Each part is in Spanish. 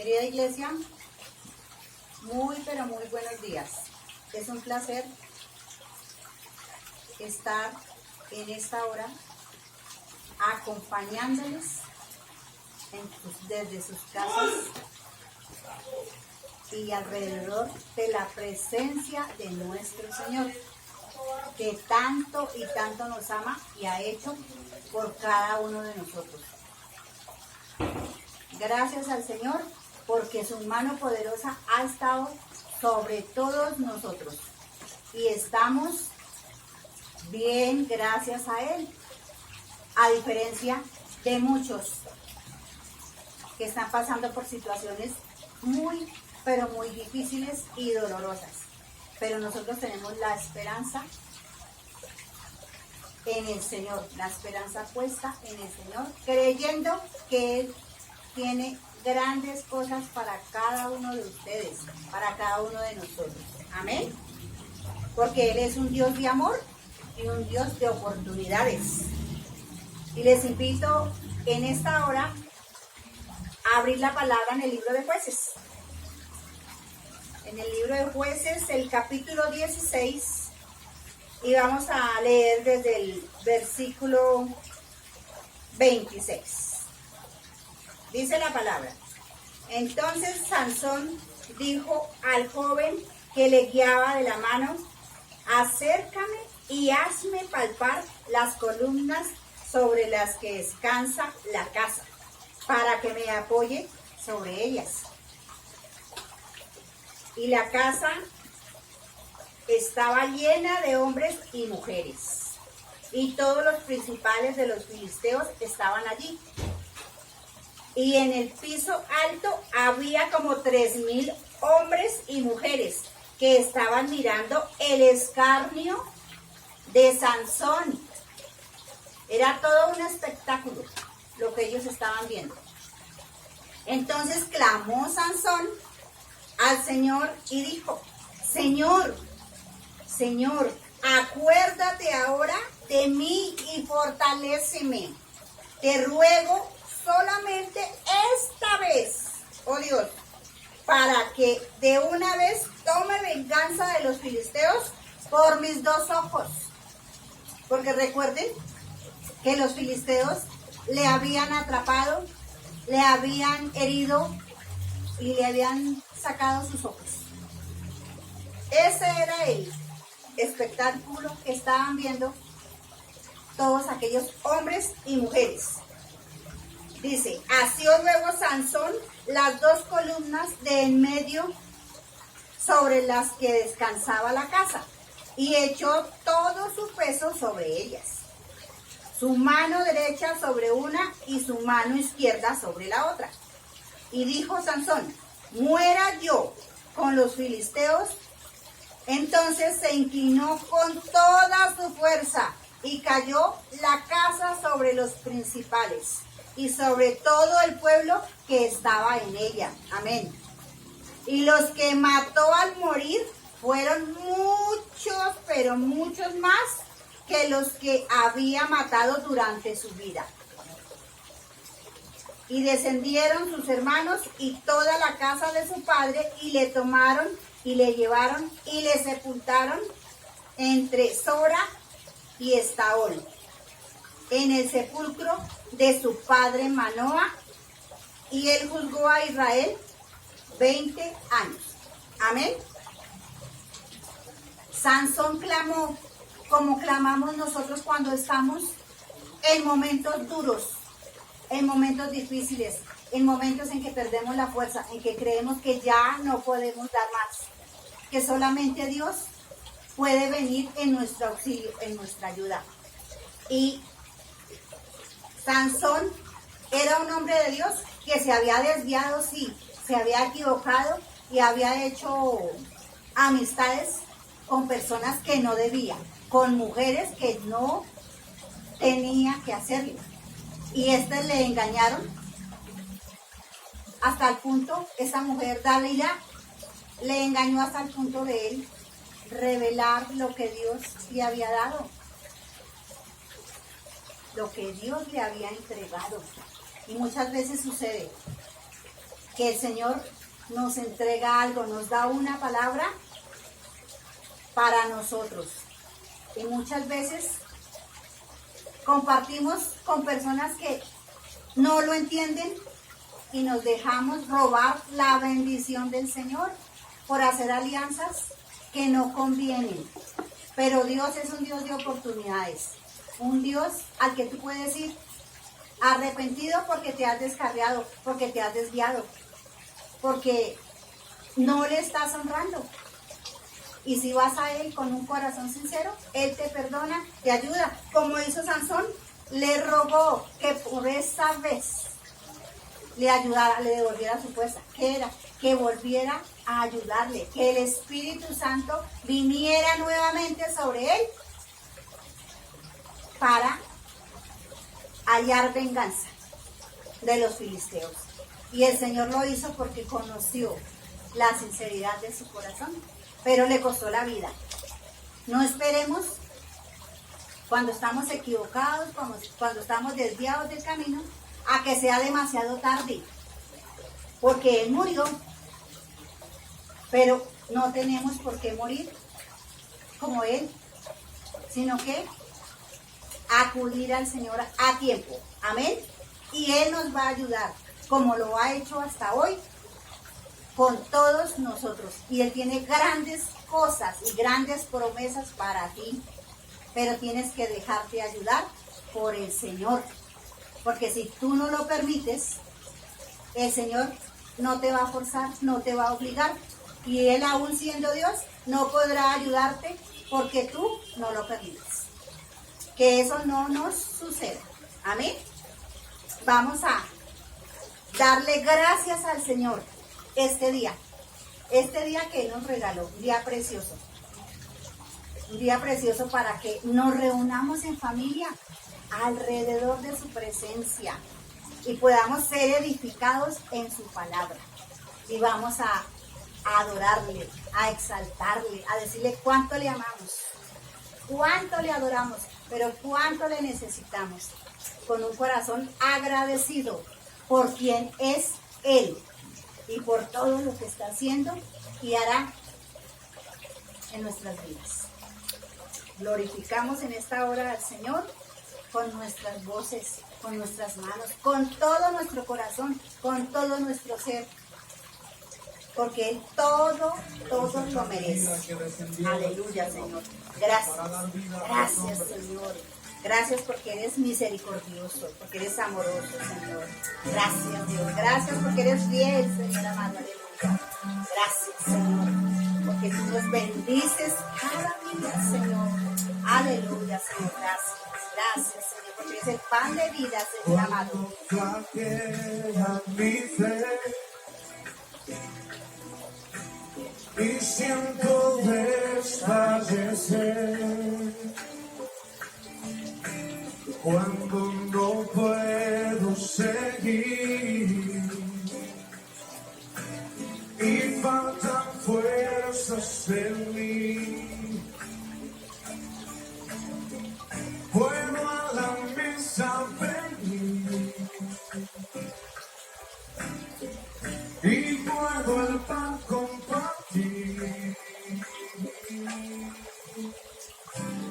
Querida iglesia, muy pero muy buenos días. Es un placer estar en esta hora acompañándoles desde sus casas y alrededor de la presencia de nuestro Señor, que tanto y tanto nos ama y ha hecho por cada uno de nosotros. Gracias al Señor, porque su mano poderosa ha estado sobre todos nosotros. Y estamos bien gracias a Él, a diferencia de muchos que están pasando por situaciones muy, pero muy difíciles y dolorosas. Pero nosotros tenemos la esperanza en el Señor, la esperanza puesta en el Señor, creyendo que Él tiene grandes cosas para cada uno de ustedes, para cada uno de nosotros. Amén. Porque Él es un Dios de amor y un Dios de oportunidades. Y les invito en esta hora a abrir la palabra en el libro de Jueces. En el libro de Jueces, el capítulo 16, y vamos a leer desde el versículo 26. Dice la palabra: Entonces Sansón dijo al joven que le guiaba de la mano: acércame y hazme palpar las columnas sobre las que descansa la casa, para que me apoye sobre ellas. Y la casa estaba llena de hombres y mujeres, y todos los principales de los filisteos estaban allí. Y en el piso alto había como 3,000 hombres y mujeres que estaban mirando el escarnio de Sansón. Era todo un espectáculo lo que ellos estaban viendo. Entonces clamó Sansón al Señor y dijo: Señor, Señor, acuérdate ahora de mí y fortaléceme. Te ruego solamente esta vez, oh Dios, para que de una vez tome venganza de los filisteos por mis 2 ojos. Porque recuerden que los filisteos le habían atrapado, le habían herido y le habían sacado sus ojos. Ese era el espectáculo que estaban viendo todos aquellos hombres y mujeres. Dice: asió luego Sansón las 2 columnas de en medio sobre las que descansaba la casa, y echó todo su peso sobre ellas, su mano derecha sobre una y su mano izquierda sobre la otra. Y dijo Sansón: muera yo con los filisteos. Entonces se inclinó con toda su fuerza, y cayó la casa sobre los principales y sobre todo el pueblo que estaba en ella. Amén. Y los que mató al morir fueron muchos, pero muchos más que los que había matado durante su vida. Y descendieron sus hermanos y toda la casa de su padre, y le tomaron y le llevaron y le sepultaron entre Sora y Estaol, en el sepulcro de su padre Manoa, y él juzgó a Israel 20 años. Amén. Sansón clamó como clamamos nosotros cuando estamos en momentos duros, en momentos difíciles, en momentos en que perdemos la fuerza, en que creemos que ya no podemos dar más, que solamente Dios puede venir en nuestro auxilio, en nuestra ayuda. Y Sansón era un hombre de Dios que se había desviado, sí, se había equivocado y había hecho amistades con personas que no debía, con mujeres que no tenía que hacerlo. Y le engañaron hasta el punto, esa mujer Dalila le engañó hasta el punto de él revelar lo que Dios le había dado, lo que Dios le había entregado. Y muchas veces sucede que el Señor nos entrega algo, nos da una palabra para nosotros. Y muchas veces compartimos con personas que no lo entienden y nos dejamos robar la bendición del Señor por hacer alianzas que no convienen. Pero Dios es un Dios de oportunidades, un Dios al que tú puedes ir arrepentido porque te has descarriado, porque te has desviado, porque no le estás honrando. Y si vas a Él con un corazón sincero, Él te perdona, te ayuda. Como hizo Sansón, le rogó que por esa vez le ayudara, le devolviera su fuerza. ¿Qué era? Que volviera a ayudarle, que el Espíritu Santo viniera nuevamente sobre él para hallar venganza de los filisteos. Y el Señor lo hizo porque conoció la sinceridad de su corazón, pero le costó la vida. No esperemos cuando estamos equivocados, cuando estamos desviados del camino, a que sea demasiado tarde, porque Él murió, pero no tenemos por qué morir como Él, sino que acudir al Señor a tiempo, amén, y Él nos va a ayudar, como lo ha hecho hasta hoy, con todos nosotros, y Él tiene grandes cosas y grandes promesas para ti, pero tienes que dejarte ayudar por el Señor. Porque si tú no lo permites, el Señor no te va a forzar, no te va a obligar. Y Él, aún siendo Dios, no podrá ayudarte porque tú no lo permites. Que eso no nos suceda. Amén. Vamos a darle gracias al Señor este día que Él nos regaló, un día precioso. Un día precioso para que nos reunamos en familia alrededor de su presencia y podamos ser edificados en su palabra. Y vamos a adorarle, a exaltarle, a decirle cuánto le amamos, cuánto le adoramos, pero cuánto le necesitamos, con un corazón agradecido por quien es Él y por todo lo que está haciendo y hará en nuestras vidas. Glorificamos en esta hora al Señor con nuestras voces, con nuestras manos, con todo nuestro corazón, con todo nuestro ser, porque Él todo lo merece. Aleluya, Señor. Gracias, Señor. Gracias porque eres misericordioso, porque eres amoroso, Señor. Gracias, Dios. Gracias porque eres fiel, Señor amado. Aleluya. Gracias, Señor, porque tú nos bendices cada día, Señor. Aleluya, Señor. Gracias, Señor, porque eres el pan de vida, Señor amado. Y siento desfallecer cuando no puedo seguir y faltan fuerzas en mí. Puedo a la mesa venir y puedo el pan compartir.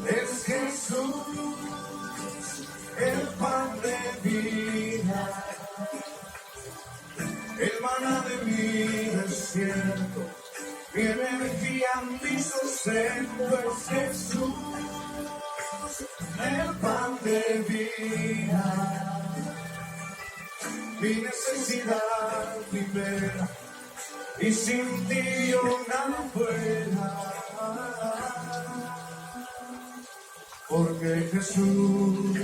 Es Jesús, el pan de vida, el maná de mi desierto, mi energía, mi sustento. Es Jesús, el pan de vida, mi necesidad primera, y sin ti yo nada fuera, porque Jesús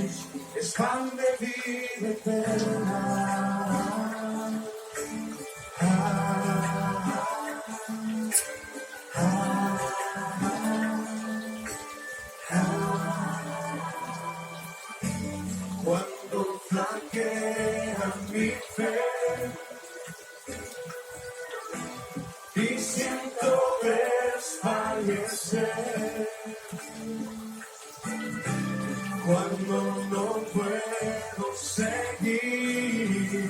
es pan de vida eterna. Cuando flaquea mi fe y siento desfallecer, cuando no puedo seguir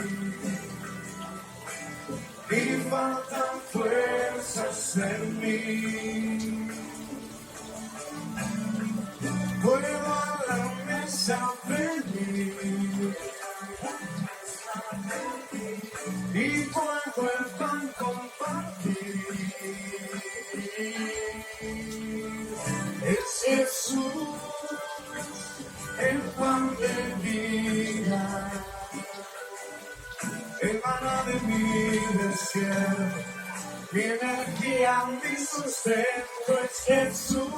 desierto, mi energía, mi sustento es Jesús,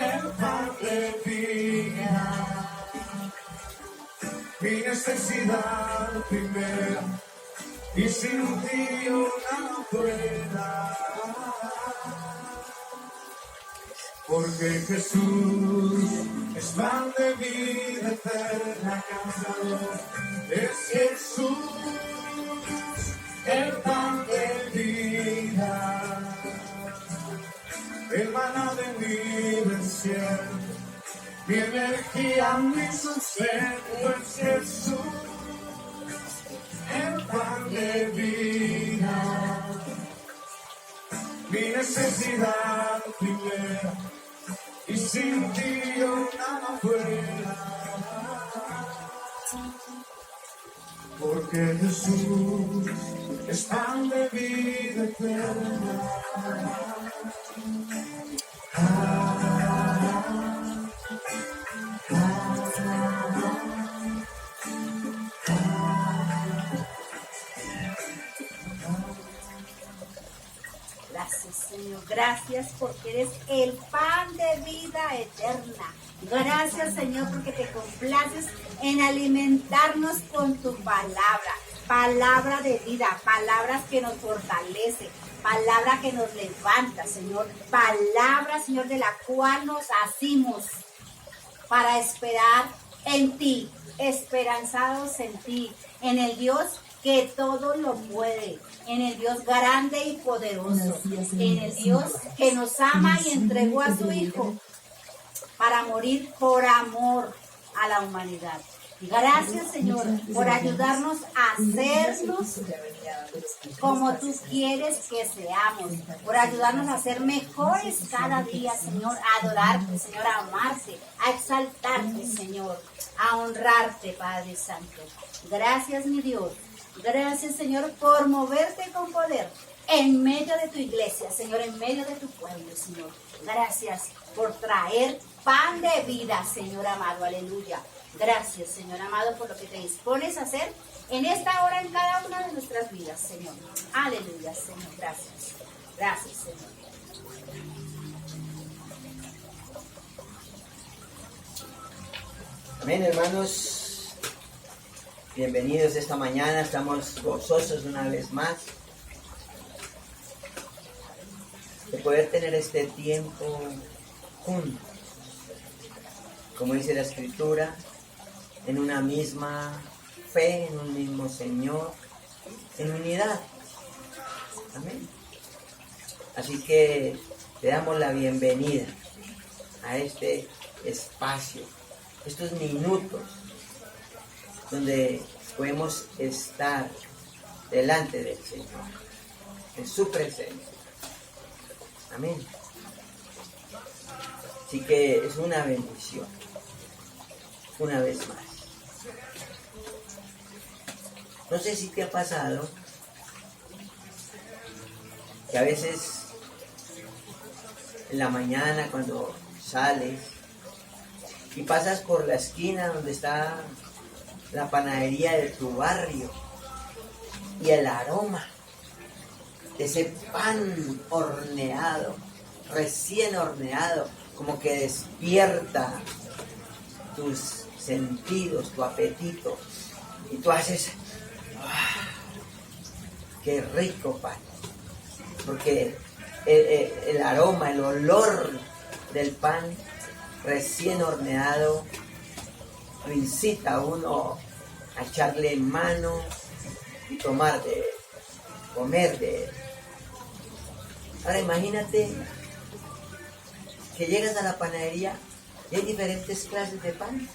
el pan de vida. Mi necesidad primera, y sin ti yo nada pueda. Porque Jesús es pan de vida eterna, cansador. Es Jesús, el pan de vida, el maná de mi desierto, mi energía, mi sustento es Jesús, el pan de vida, mi necesidad primera, y sin ti yo nada fuera. Porque Jesús es pan de vida eterna. Gracias, Señor. Gracias porque eres el pan de vida eterna. Gracias, Señor, porque te complaces en alimentarnos con tu palabra. Palabra de vida, palabras que nos fortalece, palabra que nos levanta, Señor. Palabra, Señor, de la cual nos asimos para esperar en ti, esperanzados en ti, en el Dios que todo lo puede, en el Dios grande y poderoso, en el Dios que nos ama y entregó a su Hijo para morir por amor a la humanidad. Gracias, Señor, por ayudarnos a hacernos como tú quieres que seamos, por ayudarnos a ser mejores cada día, Señor, a adorarte, Señor, a amarte, a exaltarte, Señor, a honrarte, Padre Santo. Gracias, mi Dios. Gracias, Señor, por moverte con poder en medio de tu iglesia, Señor, en medio de tu pueblo, Señor. Gracias por traer pan de vida, Señor amado. Aleluya. Gracias, Señor amado, por lo que te dispones a hacer en esta hora en cada una de nuestras vidas, Señor. Aleluya, Señor. Gracias. Gracias, Señor. Amén, hermanos. Bienvenidos esta mañana. Estamos gozosos una vez más de poder tener este tiempo juntos. Como dice la Escritura, en una misma fe, en un mismo Señor, en unidad. Amén. Así que te damos la bienvenida a este espacio, estos minutos donde podemos estar delante del Señor, en su presencia. Amén. Así que es una bendición, una vez más. No sé si te ha pasado que a veces en la mañana cuando sales y pasas por la esquina donde está la panadería de tu barrio y el aroma de ese pan horneado, recién horneado, como que despierta tus sentidos, tu apetito, y tú haces ¡ah! ¡Qué rico pan! Porque el aroma, el olor del pan recién horneado lo incita a uno a echarle mano y tomar de él, comer de él. Ahora imagínate que llegas a la panadería y hay diferentes clases de pan.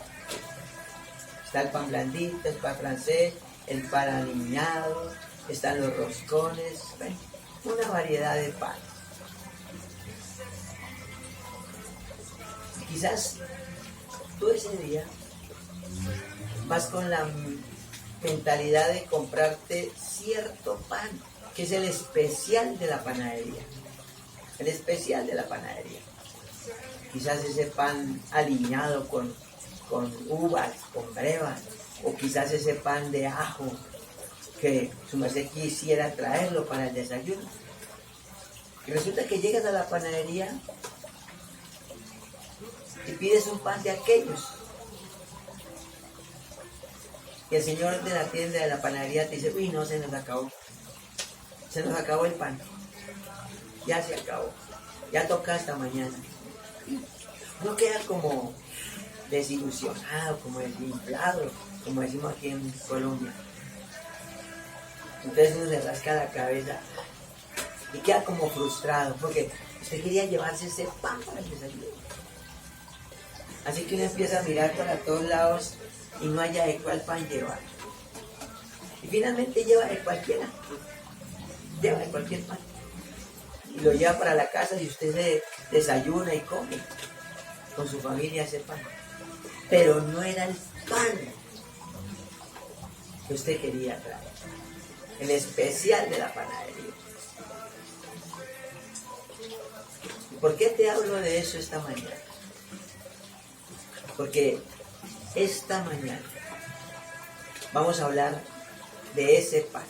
Está el pan blandito, el pan francés, el pan aliñado, están los roscones, bueno, una variedad de pan. Quizás tú ese día vas con la mentalidad de comprarte cierto pan, que es el especial de la panadería. El especial de la panadería. Quizás ese pan aliñado con uvas, con brevas, o quizás ese pan de ajo, que su merced quisiera traerlo para el desayuno. Y resulta que llegas a la panadería y pides un pan de aquellos. Y el señor de la tienda de la panadería te dice, uy, no, se nos acabó. Se nos acabó el pan. Ya se acabó. Ya toca hasta mañana. No queda como desilusionado, como desinflado, como decimos aquí en Colombia. Entonces uno se rasca la cabeza y queda como frustrado, porque usted quería llevarse ese pan para el desayuno. Así que uno empieza a mirar para todos lados y no haya de cuál pan llevar. Y finalmente lleva de cualquiera. Lleva de cualquier pan. Y lo lleva para la casa y usted se desayuna y come con su familia ese pan. Pero no era el pan que usted quería traer. El especial de la panadería. ¿Y por qué te hablo de eso esta mañana? Porque esta mañana vamos a hablar de ese pan.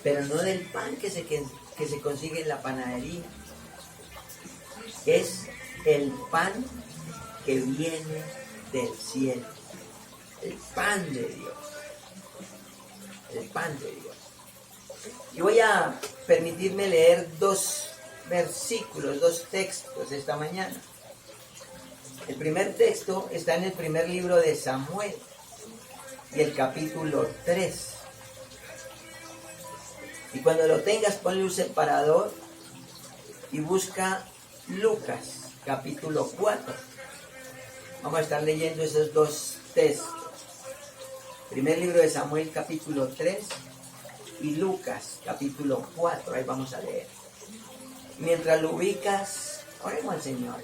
Pero no del pan que se consigue en la panadería. Es el pan que viene del cielo. El pan de Dios. El pan de Dios. Y voy a permitirme leer dos versículos, dos textos esta mañana. El primer texto está en el primer libro de Samuel y el capítulo 3. Y cuando lo tengas, ponle un separador y busca Lucas, capítulo 4. Vamos a estar leyendo esos dos textos. Primer libro de Samuel, capítulo 3, y Lucas, capítulo 4. Ahí vamos a leer. Mientras lo ubicas, oremos al Señor.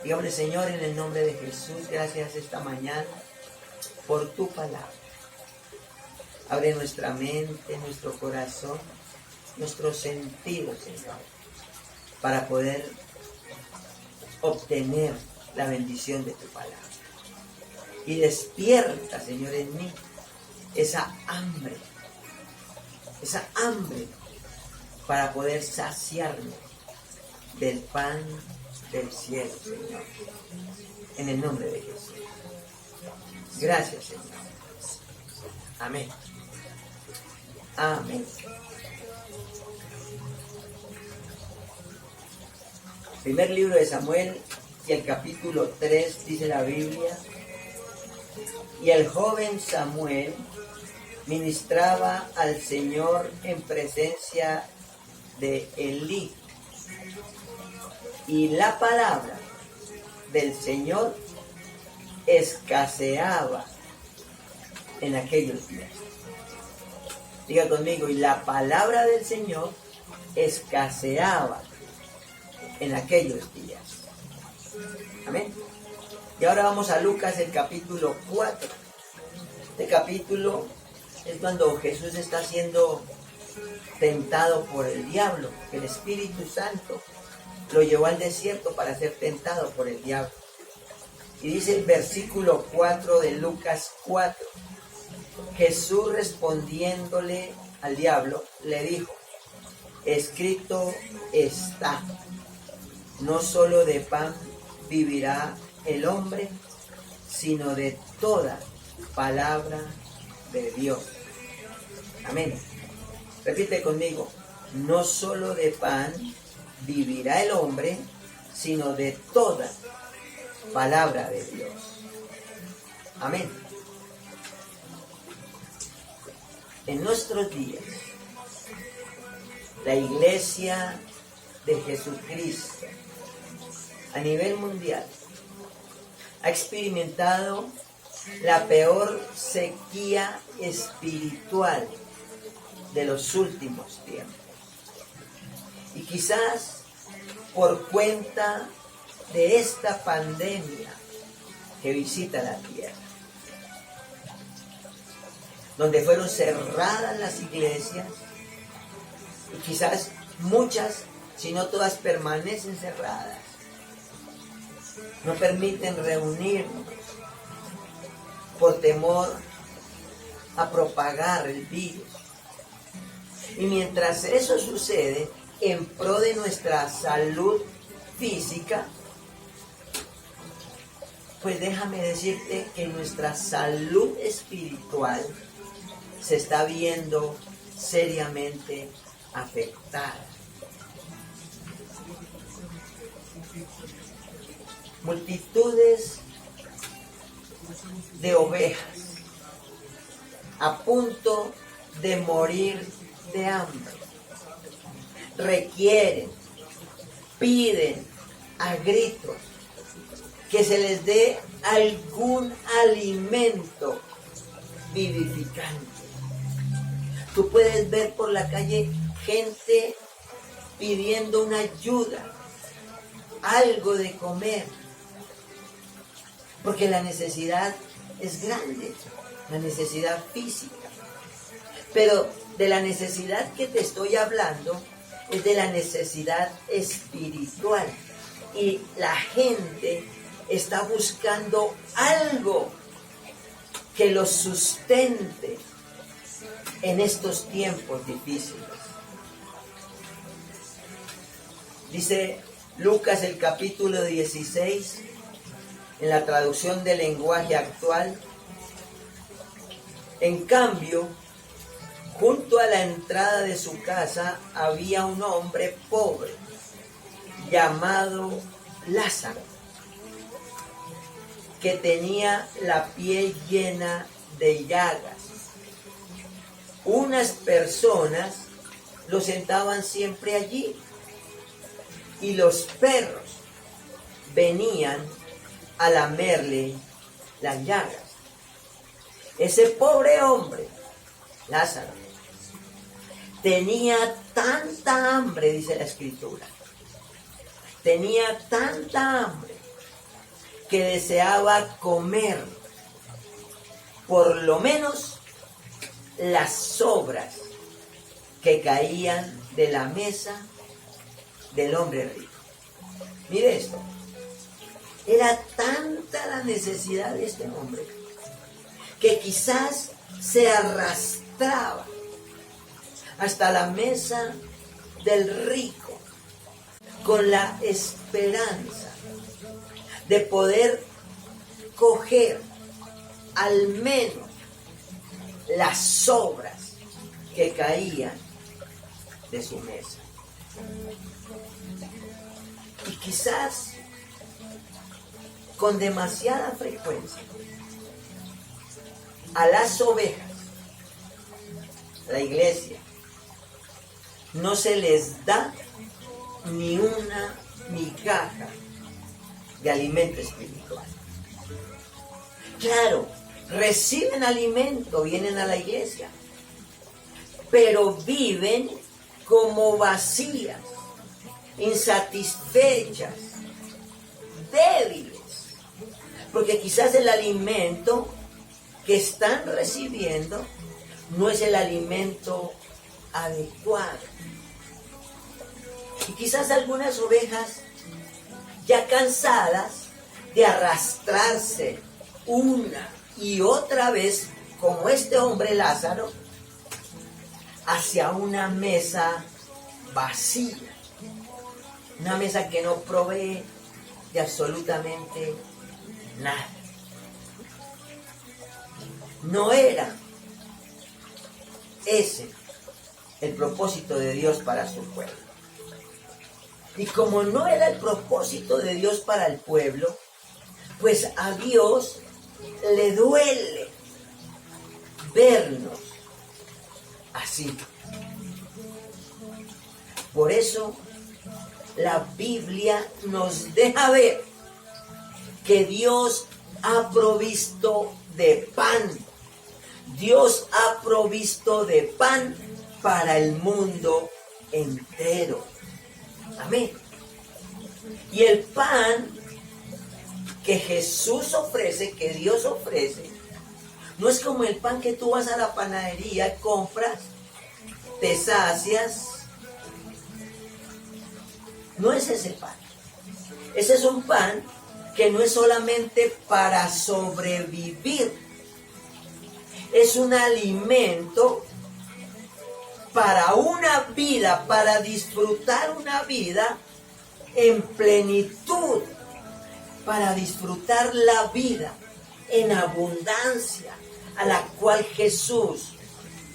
Dígame, Señor, en el nombre de Jesús, gracias esta mañana por tu palabra. Abre nuestra mente, nuestro corazón, nuestros sentidos, Señor, para poder obtener la bendición de tu palabra. Y despierta, Señor, en mí esa hambre para poder saciarme del pan del cielo, Señor. En el nombre de Jesús. Gracias, Señor. Amén. Amén. Primer libro de Samuel y el capítulo 3 dice la Biblia: y el joven Samuel ministraba al Señor en presencia de Elí, y la palabra del Señor escaseaba en aquellos días. Diga conmigo, y la palabra del Señor escaseaba en aquellos días. Amén. Y ahora vamos a Lucas, el capítulo 4. Este capítulo es cuando Jesús está siendo tentado por el diablo. El Espíritu Santo lo llevó al desierto para ser tentado por el diablo. Y dice el versículo 4 de Lucas 4. Jesús respondiéndole al diablo, le dijo: escrito está, no solo de pan vivirá el hombre, sino de toda palabra de Dios. Amén. Repite conmigo: no solo de pan vivirá el hombre, sino de toda palabra de Dios. Amén. En nuestros días, la iglesia de Jesucristo a nivel mundial ha experimentado la peor sequía espiritual de los últimos tiempos. Y quizás por cuenta de esta pandemia que visita la tierra, donde fueron cerradas las iglesias, y quizás muchas, si no todas, permanecen cerradas. No permiten reunirnos por temor a propagar el virus. Y mientras eso sucede, en pro de nuestra salud física, pues déjame decirte que nuestra salud espiritual se está viendo seriamente afectada. Multitudes de ovejas a punto de morir de hambre requieren, piden a gritos que se les dé algún alimento vivificante. Tú puedes ver por la calle gente pidiendo una ayuda, algo de comer, porque la necesidad es grande, la necesidad física. Pero de la necesidad que te estoy hablando es de la necesidad espiritual. Y la gente está buscando algo que los sustente en estos tiempos difíciles. Dice Lucas el capítulo 16, en la traducción del lenguaje actual: en cambio, junto a la entrada de su casa había un hombre pobre llamado Lázaro, que tenía la piel llena de llagas. Unas personas lo sentaban siempre allí y los perros venían a lamerle las llagas. Ese pobre hombre, Lázaro, tenía tanta hambre, dice la Escritura, tenía tanta hambre que deseaba comer por lo menos las sobras que caían de la mesa del hombre rico. Mire esto, era tanta la necesidad de este hombre que quizás se arrastraba hasta la mesa del rico con la esperanza de poder coger al menos las sobras que caían de su mesa. Y quizás con demasiada frecuencia a las ovejas, la iglesia, no se les da ni una migaja de alimento espiritual. Claro, reciben alimento, vienen a la iglesia, pero viven como vacías, insatisfechas, débiles, porque quizás el alimento que están recibiendo no es el alimento adecuado. Y quizás algunas ovejas, ya cansadas de arrastrarse una y otra vez, como este hombre Lázaro, hacia una mesa vacía, una mesa que no provee de absolutamente nada. No era ese el propósito de Dios para su pueblo. Y como no era el propósito de Dios para el pueblo, pues a Dios le duele vernos así. Por eso la Biblia nos deja ver que Dios ha provisto de pan. Dios ha provisto de pan para el mundo entero. Amén. Y el pan que Jesús ofrece, que Dios ofrece, no es como el pan que tú vas a la panadería, compras, te sacias. No es ese pan. Ese es un pan que no es solamente para sobrevivir. es un alimento para una vida, para disfrutar una vida en plenitud, para disfrutar la vida en abundancia a la cual Jesús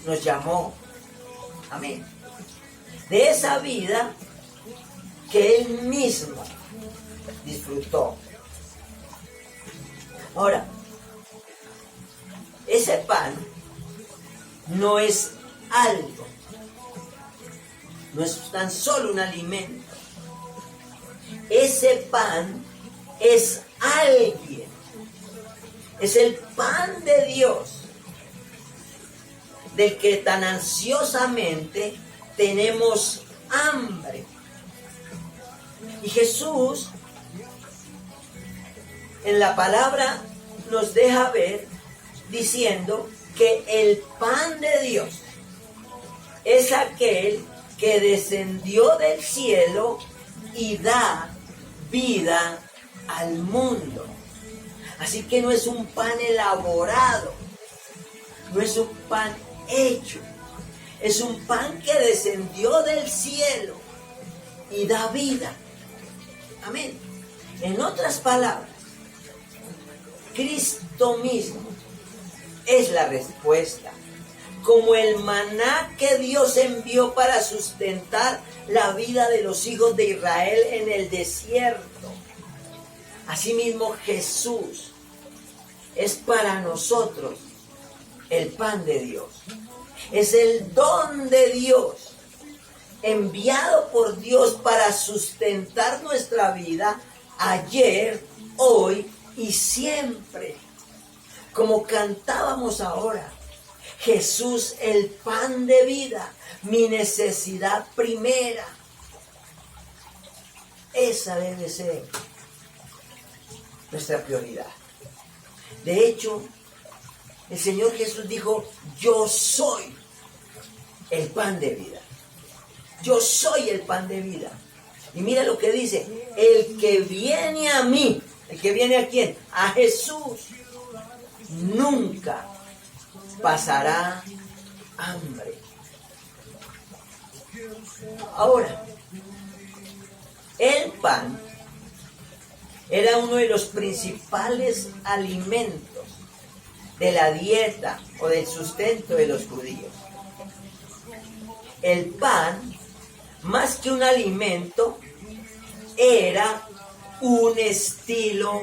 nos llamó. Amén. De esa vida que Él mismo disfrutó. Ahora, ese pan no es algo, no es tan solo un alimento. Ese pan es alguien, es el pan de Dios, del que tan ansiosamente tenemos hambre. Y Jesús en la palabra nos deja ver diciendo que el pan de Dios es aquel que descendió del cielo y da vida al mundo. Así que no es un pan elaborado, no es un pan hecho, es un pan que descendió del cielo y da vida. Amén. En otras palabras, Cristo mismo es la respuesta, como el maná que Dios envió para sustentar la vida de los hijos de Israel en el desierto. Asimismo, Jesús es para nosotros el pan de Dios. Es el don de Dios, enviado por Dios para sustentar nuestra vida ayer, hoy y siempre. Como cantábamos ahora, Jesús, el pan de vida, mi necesidad primera. Esa debe ser nuestra prioridad. De hecho, el Señor Jesús dijo, yo soy el pan de vida. Yo soy el pan de vida. Y mira lo que dice, el que viene a mí, ¿el que viene a quién? A Jesús, nunca pasará hambre. Ahora, el pan era uno de los principales alimentos de la dieta o del sustento de los judíos. El pan, más que un alimento, era un estilo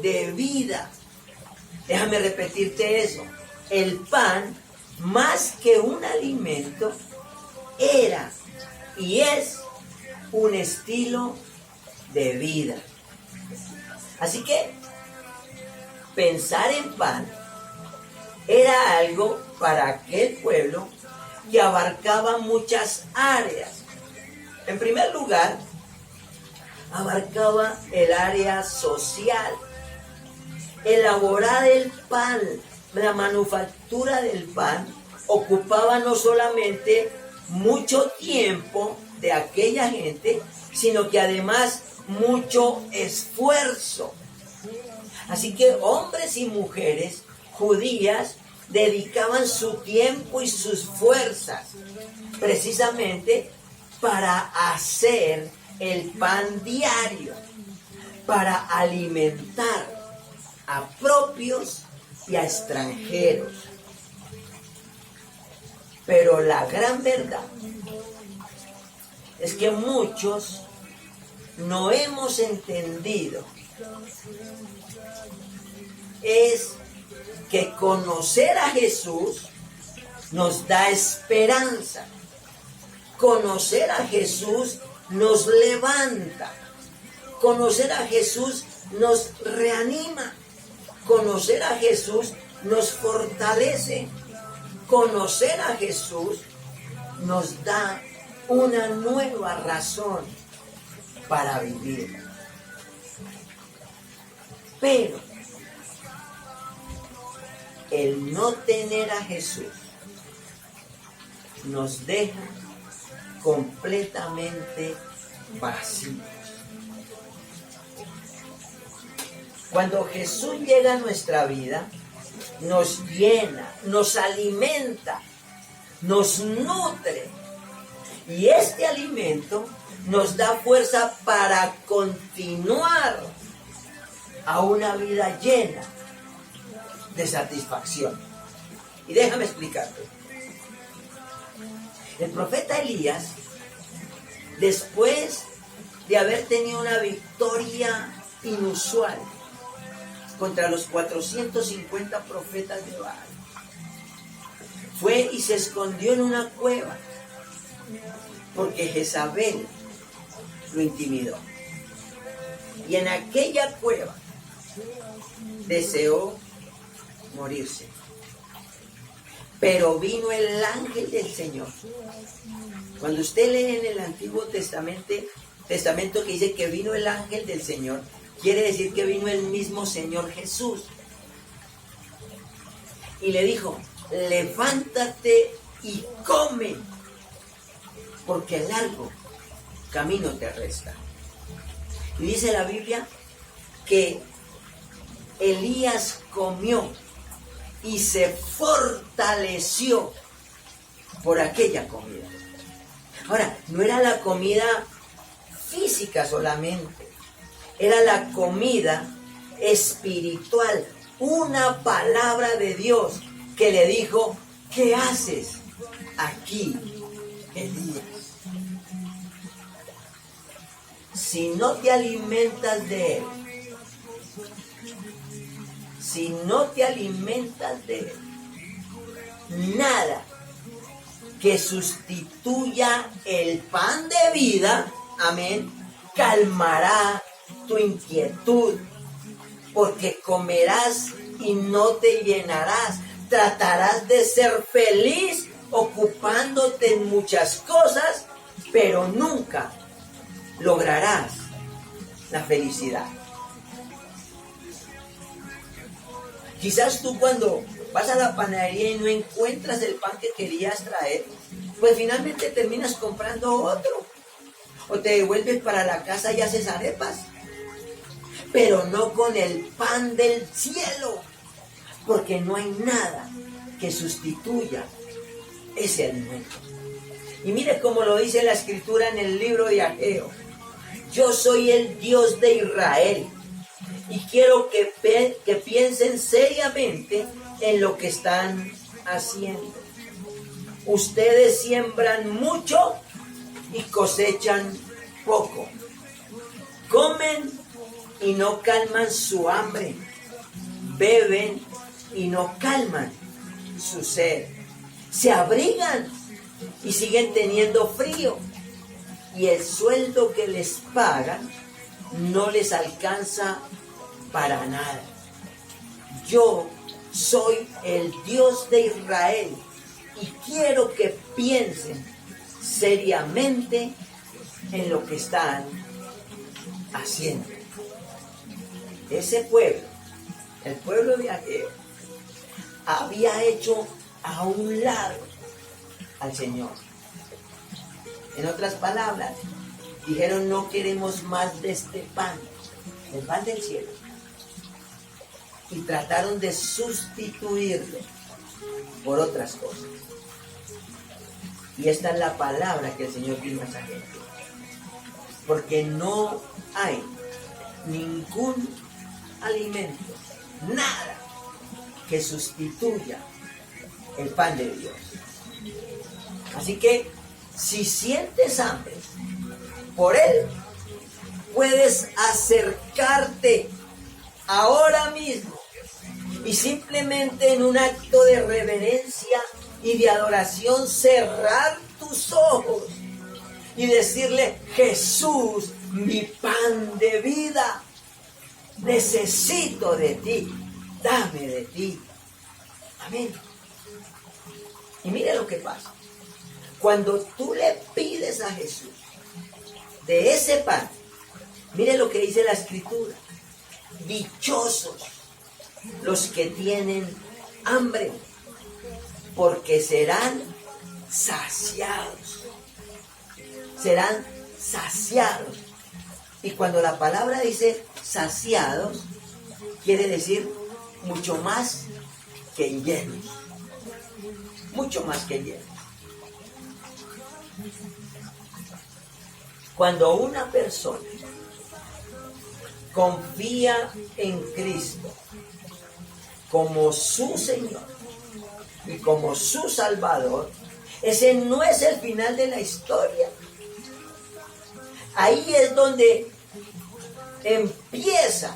de vida. Déjame repetirte eso. El pan, más que un alimento, era y es un estilo de vida. Así que pensar en pan era algo para aquel pueblo que abarcaba muchas áreas. En primer lugar, abarcaba el área social. Elaborar el pan, la manufactura del pan, ocupaba no solamente mucho tiempo de aquella gente, sino que además mucho esfuerzo. Así que hombres y mujeres judías dedicaban su tiempo y sus fuerzas precisamente para hacer el pan diario, para alimentar a propios y a extranjeros. Pero la gran verdad es que muchos no hemos entendido es que conocer a Jesús nos da esperanza. Conocer a Jesús nos levanta. Conocer a Jesús nos reanima. Conocer a Jesús nos fortalece. Conocer a Jesús nos da una nueva razón para vivir. Pero el no tener a Jesús nos deja completamente vacíos. Cuando Jesús llega a nuestra vida, nos llena, nos alimenta, nos nutre. Y este alimento nos da fuerza para continuar a una vida llena de satisfacción. Y déjame explicarte. El profeta Elías, después de haber tenido una victoria inusual contra los 450 profetas de Baal, fue y se escondió en una cueva porque Jezabel lo intimidó. Y en aquella cueva deseó morirse. Pero vino el ángel del Señor. Cuando usted lee en el Antiguo Testamento que dice que vino el ángel del Señor, quiere decir que vino el mismo Señor Jesús. Y le dijo, levántate y come, porque el largo camino te resta. Y dice la Biblia que Elías comió y se fortaleció por aquella comida. Ahora, no era la comida física solamente, era la comida espiritual, una palabra de Dios que le dijo, ¿qué haces aquí, Elías? Si no te alimentas de él, si no te alimentas de él, nada que sustituya el pan de vida, amén, calmará tu inquietud, porque comerás y no te llenarás, tratarás de ser feliz ocupándote en muchas cosas, pero nunca lograrás la felicidad. Quizás tú cuando vas a la panadería y no encuentras el pan que querías traer, pues finalmente terminas comprando otro. O te devuelves para la casa y haces arepas. Pero no con el pan del cielo. Porque no hay nada que sustituya ese alimento. Y mire cómo lo dice la Escritura en el libro de Ageo. Yo soy el Dios de Israel. Y quiero que piensen seriamente en lo que están haciendo. Ustedes siembran mucho y cosechan poco. Comen y no calman su hambre. Beben y no calman su sed. Se abrigan y siguen teniendo frío. Y el sueldo que les pagan no les alcanza para nada. Yo soy el Dios de Israel y quiero que piensen seriamente en lo que están haciendo. Ese pueblo, el pueblo de Ageo, había hecho a un lado al Señor. En otras palabras, dijeron, no queremos más de este pan, el pan del cielo. Y trataron de sustituirlo por otras cosas. Y esta es la palabra que el Señor vino a esa gente. Porque no hay ningún alimento, nada que sustituya el pan de Dios. Así que si sientes hambre por Él, puedes acercarte ahora mismo y simplemente en un acto de reverencia y de adoración cerrar tus ojos y decirle, Jesús, mi pan de vida, necesito de ti, dame de ti. Amén. Y mire lo que pasa. Cuando tú le pides a Jesús de ese pan, mire lo que dice la Escritura. Dichosos los que tienen hambre, porque serán saciados. Serán saciados. Y cuando la palabra dice saciados, quiere decir mucho más que llenos, mucho más que llenos. Cuando una persona confía en Cristo como su Señor y como su Salvador, ese no es el final de la historia. Ahí es donde empieza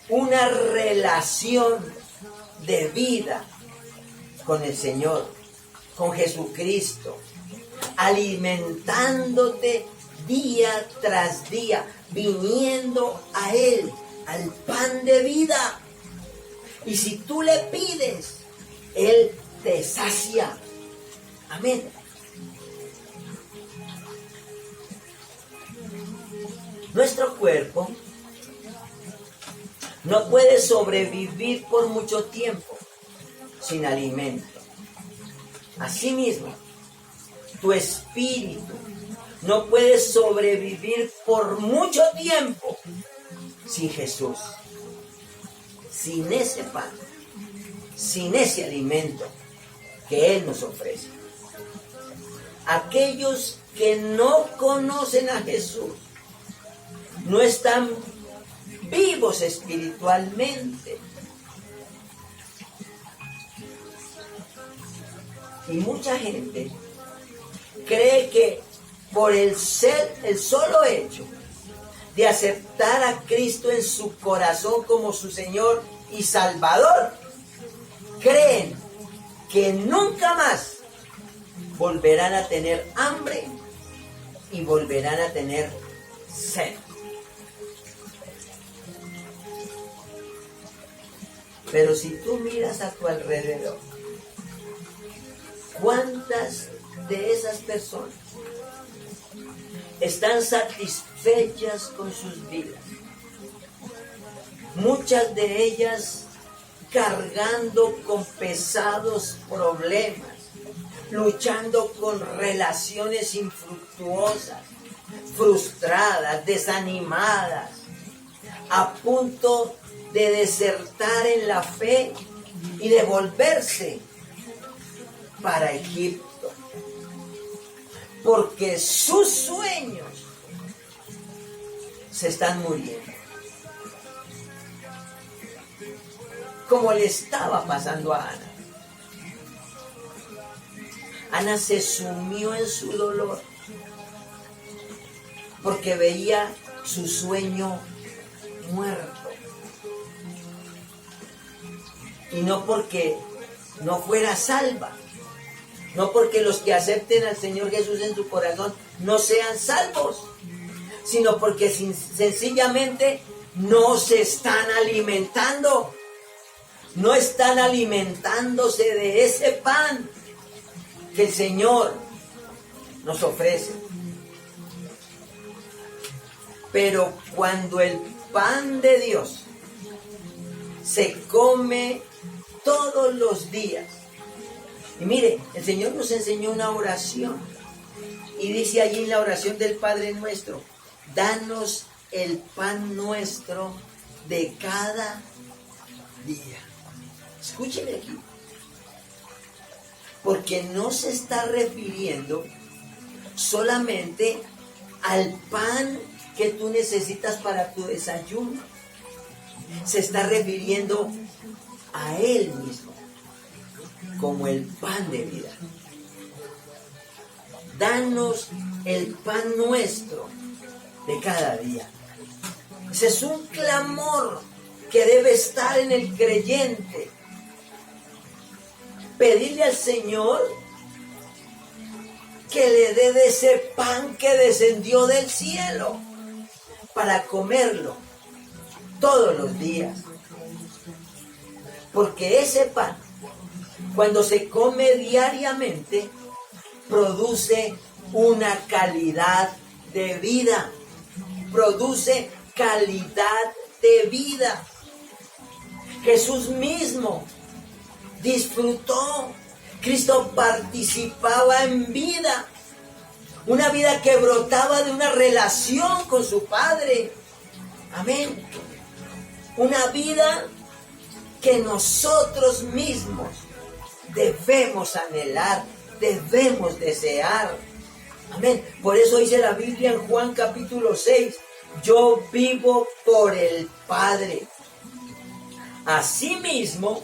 una relación de vida con el Señor, con Jesucristo, alimentándote día tras día, viniendo a Él, al pan de vida. Y si tú le pides, Él te sacia. Amén. Nuestro cuerpo no puede sobrevivir por mucho tiempo sin alimento. Asimismo, tu espíritu no puede sobrevivir por mucho tiempo sin Jesús, sin ese pan, sin ese alimento que Él nos ofrece. Aquellos que no conocen a Jesús no están vivos espiritualmente. Y mucha gente cree que por el solo hecho de aceptar a Cristo en su corazón como su Señor y Salvador, creen que nunca más volverán a tener hambre y volverán a tener sed. Pero si tú miras a tu alrededor, ¿cuántas de esas personas están satisfechas con sus vidas? Muchas de ellas cargando con pesados problemas, luchando con relaciones infructuosas, frustradas, desanimadas, a punto de desertar en la fe y de volverse para Egipto, porque sus sueños se están muriendo, como le estaba pasando a Ana. Ana se sumió en su dolor porque veía su sueño muerto. Y no porque no fuera salva, no porque los que acepten al Señor Jesús en su corazón no sean salvos, sino porque sencillamente no se están alimentando, no están alimentándose de ese pan que el Señor nos ofrece. Pero cuando el pan de Dios se come todos los días, y mire, el Señor nos enseñó una oración, y dice allí en la oración del Padre Nuestro: danos el pan nuestro de cada día. Escúcheme aquí, porque no se está refiriendo solamente al pan que tú necesitas para tu desayuno. Se está refiriendo a Él mismo como el pan de vida. Danos el pan nuestro de cada día. Ese es un clamor que debe estar en el creyente. Pedirle al Señor que le dé de ese pan que descendió del cielo para comerlo todos los días. Porque ese pan, cuando se come diariamente, produce una calidad de vida. Produce calidad de vida. Jesús mismo disfrutó. Cristo participaba en vida. Una vida que brotaba de una relación con su Padre. Amén. Una vida que nosotros mismos debemos anhelar, debemos desear. Amén. Por eso dice la Biblia en Juan capítulo 6, yo vivo por el Padre. Asimismo,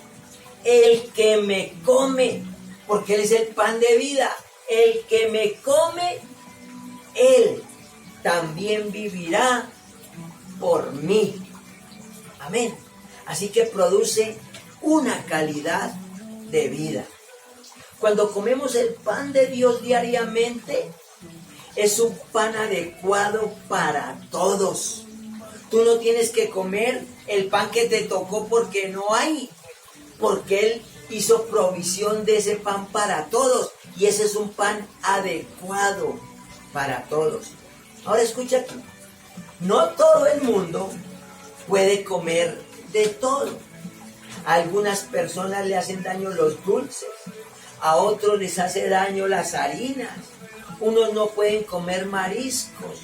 el que me come, porque Él es el pan de vida, el que me come, Él también vivirá por mí. Amén. Así que produce una calidad de vida. Cuando comemos el pan de Dios diariamente, es un pan adecuado para todos. Tú no tienes que comer el pan que te tocó porque no hay, porque Él hizo provisión de ese pan para todos y ese es un pan adecuado para todos. Ahora escucha aquí, no todo el mundo puede comer de todo. A algunas personas le hacen daño los dulces, a otros les hace daño las harinas, unos no pueden comer mariscos,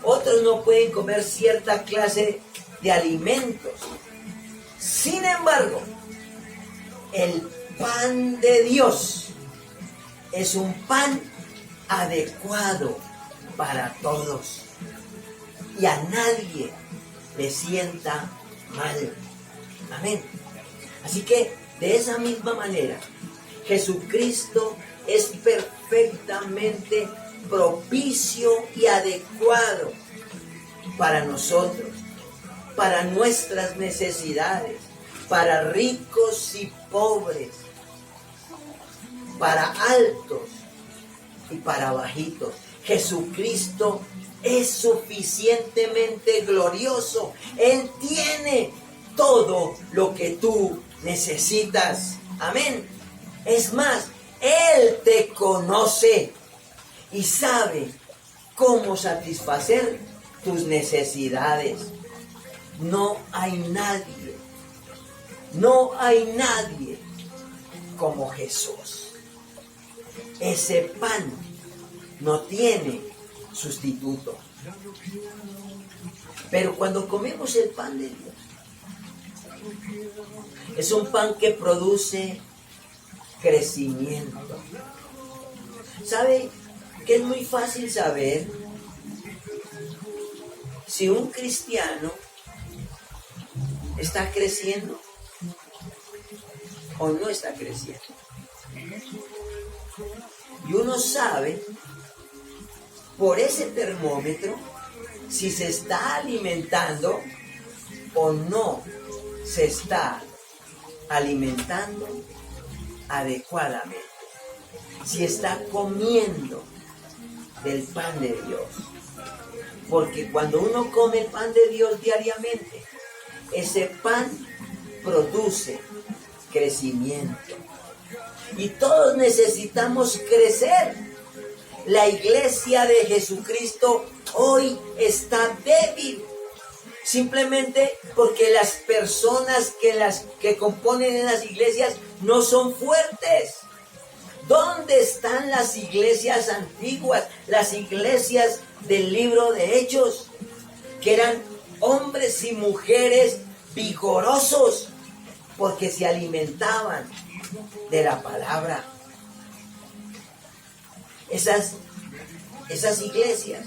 otros no pueden comer cierta clase de alimentos. Sin embargo, el pan de Dios es un pan adecuado para todos y a nadie le sienta mal. Amén. Así que de esa misma manera, Jesucristo es perfectamente propicio y adecuado para nosotros, para nuestras necesidades, para ricos y pobres, para altos y para bajitos. Jesucristo es suficientemente glorioso. Él tiene todo lo que tú necesitas. Amén. Es más, Él te conoce y sabe cómo satisfacer tus necesidades. No hay nadie como Jesús. Ese pan no tiene sustituto. Pero cuando comemos el pan de Dios, es un pan que produce crecimiento. ¿Sabe que es muy fácil saber si un cristiano está creciendo o no está creciendo? Y uno sabe por ese termómetro si se está alimentando o no se está alimentando adecuadamente, si está comiendo del pan de Dios. Porque cuando uno come el pan de Dios diariamente, ese pan produce crecimiento. Y todos necesitamos crecer. La iglesia de Jesucristo hoy está débil. Simplemente porque las personas que componen en las iglesias no son fuertes. ¿Dónde están las iglesias antiguas? Las iglesias del libro de Hechos, que eran hombres y mujeres vigorosos, porque se alimentaban de la palabra. Esas iglesias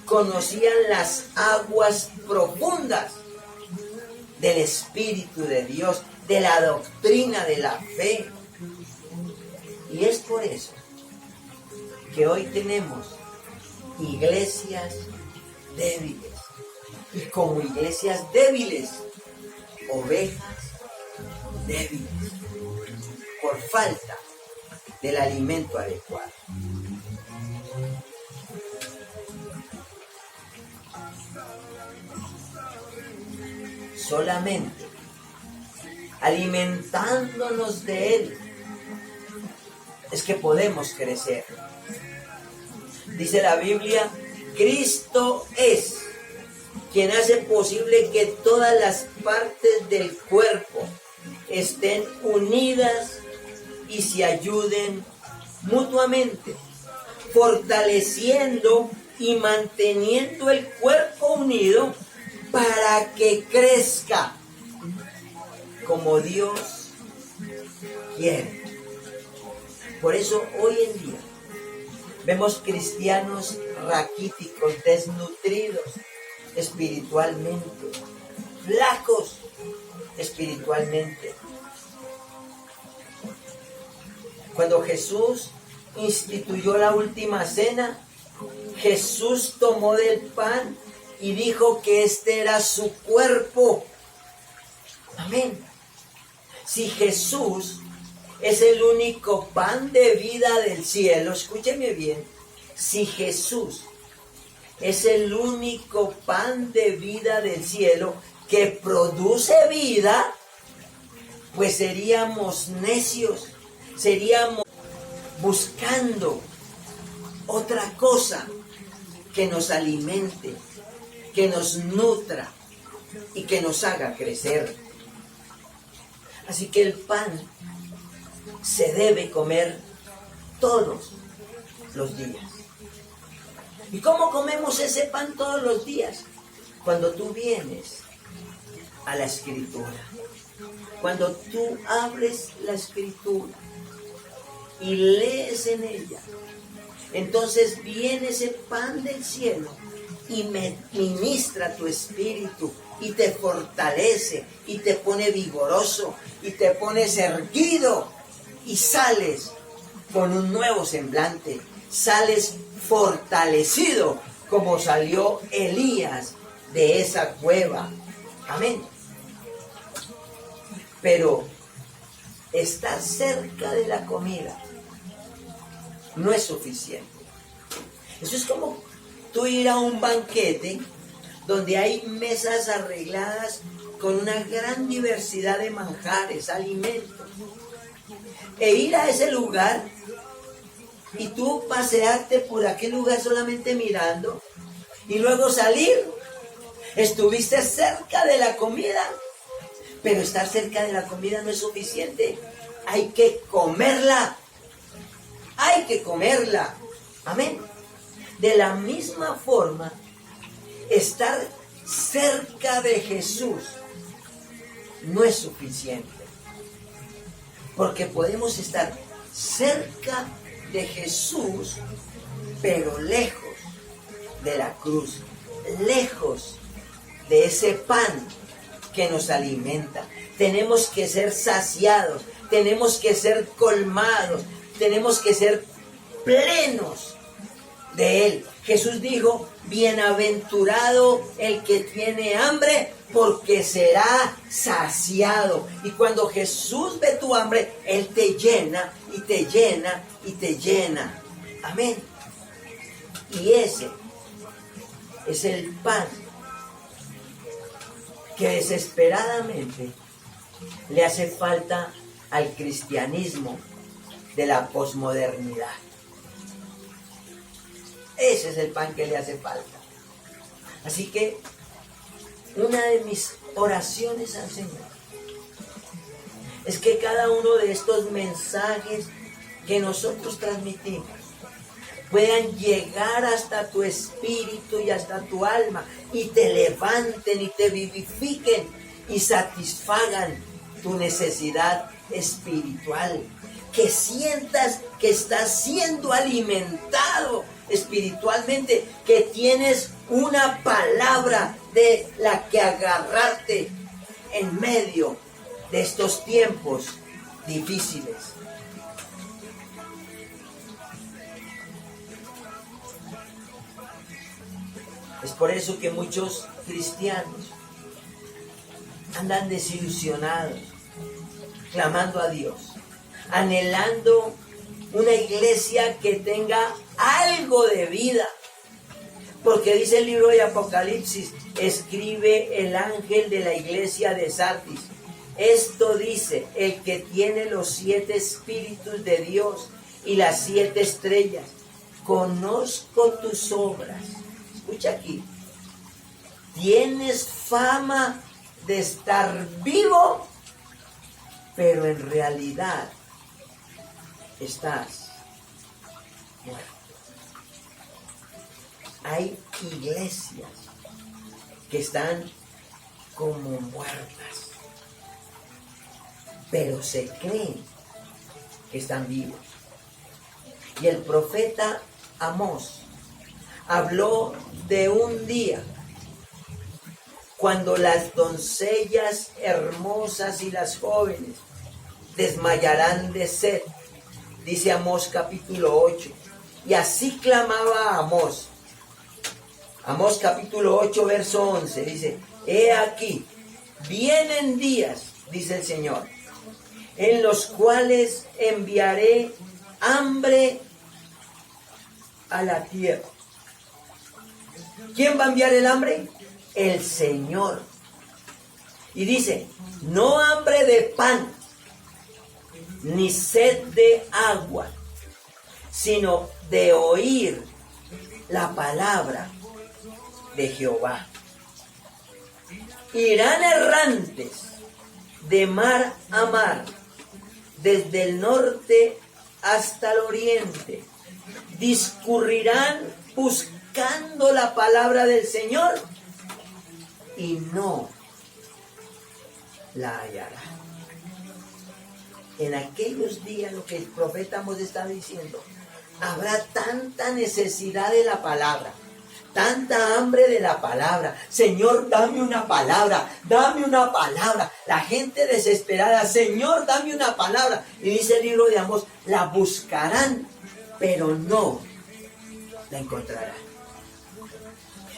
conocían las aguas profundas del Espíritu de Dios, de la doctrina de la fe. Y es por eso que hoy tenemos iglesias débiles. Y como iglesias débiles, ovejas débiles, por falta del alimento adecuado. Solamente alimentándonos de Él es que podemos crecer. Dice la Biblia, Cristo es quien hace posible que todas las partes del cuerpo estén unidas y se ayuden mutuamente, fortaleciendo y manteniendo el cuerpo unido para que crezca como Dios quiere. Por eso hoy en día vemos cristianos raquíticos, desnutridos espiritualmente, flacos espiritualmente. Cuando Jesús instituyó la última cena, Jesús tomó del pan y dijo que este era su cuerpo. Amén. Si Jesús es el único pan de vida del cielo, escúcheme bien, si Jesús es el único pan de vida del cielo que produce vida, pues seríamos necios, seríamos buscando otra cosa que nos alimente, que nos nutra y que nos haga crecer. Así que el pan se debe comer todos los días. ¿Y cómo comemos ese pan todos los días? Cuando tú vienes a la Escritura, cuando tú abres la Escritura y lees en ella, entonces viene ese pan del cielo y ministra tu espíritu y te fortalece y te pone vigoroso y te pones erguido y sales con un nuevo semblante, sales fortalecido como salió Elías de esa cueva. Amén. Pero estar cerca de la comida no es suficiente. Eso es como tú ir a un banquete donde hay mesas arregladas con una gran diversidad de manjares, alimentos, e ir a ese lugar y tú pasearte por aquel lugar solamente mirando y luego salir. Estuviste cerca de la comida, pero estar cerca de la comida no es suficiente. Hay que comerla. Hay que comerla. Amén. De la misma forma, estar cerca de Jesús no es suficiente. Porque podemos estar cerca de Jesús, pero lejos de la cruz, lejos de ese pan que nos alimenta. Tenemos que ser saciados, tenemos que ser colmados, tenemos que ser plenos de Él. Jesús dijo, bienaventurado el que tiene hambre, porque será saciado. Y cuando Jesús ve tu hambre, Él te llena y te llena y te llena. Amén. Y ese es el pan que desesperadamente le hace falta al cristianismo de la posmodernidad. Ese es el pan que le hace falta. Así que una de mis oraciones al Señor es que cada uno de estos mensajes que nosotros transmitimos puedan llegar hasta tu espíritu y hasta tu alma y te levanten y te vivifiquen y satisfagan tu necesidad espiritual. Que sientas que estás siendo alimentado espiritualmente, que tienes una palabra de la que agarrarte en medio de estos tiempos difíciles. Es por eso que muchos cristianos andan desilusionados, clamando a Dios, anhelando una iglesia que tenga algo de vida. Porque dice el libro de Apocalipsis, escribe el ángel de la iglesia de Sardis. Esto dice el que tiene los 7 espíritus de Dios y las 7 estrellas. Conozco tus obras. Escucha aquí. Tienes fama de estar vivo, pero en realidad estás muerto. Hay iglesias que están como muertas. pero se creen que están vivos. Y el profeta Amós habló de un día cuando las doncellas hermosas y las jóvenes desmayarán de sed, dice Amós capítulo 8. Y así clamaba Amós. Amós capítulo 8, verso 11, dice: he aquí, vienen días, dice el Señor, en los cuales enviaré hambre a la tierra. ¿Quién va a enviar el hambre? El Señor. Y dice: no hambre de pan, ni sed de agua, sino de oír la palabra de Jehová. Irán errantes de mar a mar, desde el norte hasta el oriente. Discurrirán buscando la palabra del Señor y no la hallarán. En aquellos días, lo que el profeta Amós está diciendo, habrá tanta necesidad de la palabra, tanta hambre de la palabra. Señor, dame una palabra, dame una palabra. La gente desesperada: Señor, dame una palabra. Y dice el libro de Amós: la buscarán, pero no la encontrarán.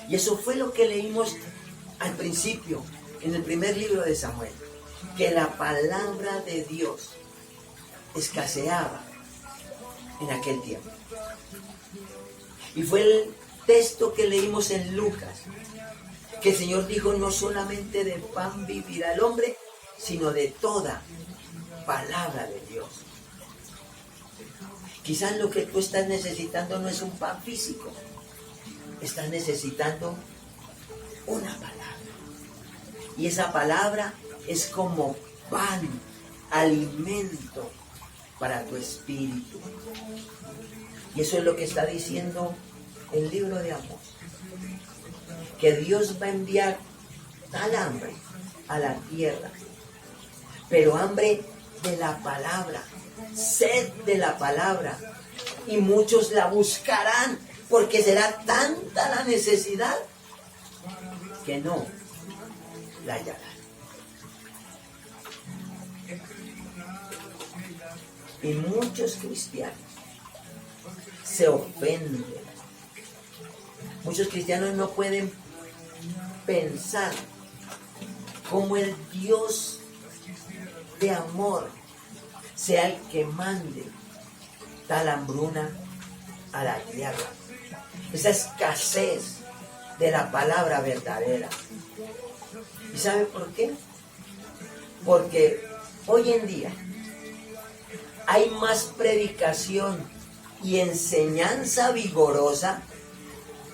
Y eso fue lo que leímos al principio, en el primer libro de Samuel, que la palabra de Dios escaseaba en aquel tiempo. Y fue el texto que leímos en Lucas, que el Señor dijo: no solamente de pan vivirá el hombre, sino de toda palabra de Dios. Quizás lo que tú estás necesitando no es un pan físico, estás necesitando una palabra. Y esa palabra es como pan, alimento para tu espíritu. Y eso es lo que está diciendo el libro de Amós, que Dios va a enviar tal hambre a la tierra, pero hambre de la palabra, sed de la palabra, y muchos la buscarán, porque será tanta la necesidad que no la hallarán. Y muchos cristianos se ofenden. Muchos cristianos no pueden pensar cómo el Dios de amor sea el que mande tal hambruna a la tierra. Esa escasez de la palabra verdadera. ¿Y sabe por qué? Porque hoy en día hay más predicación y enseñanza vigorosa,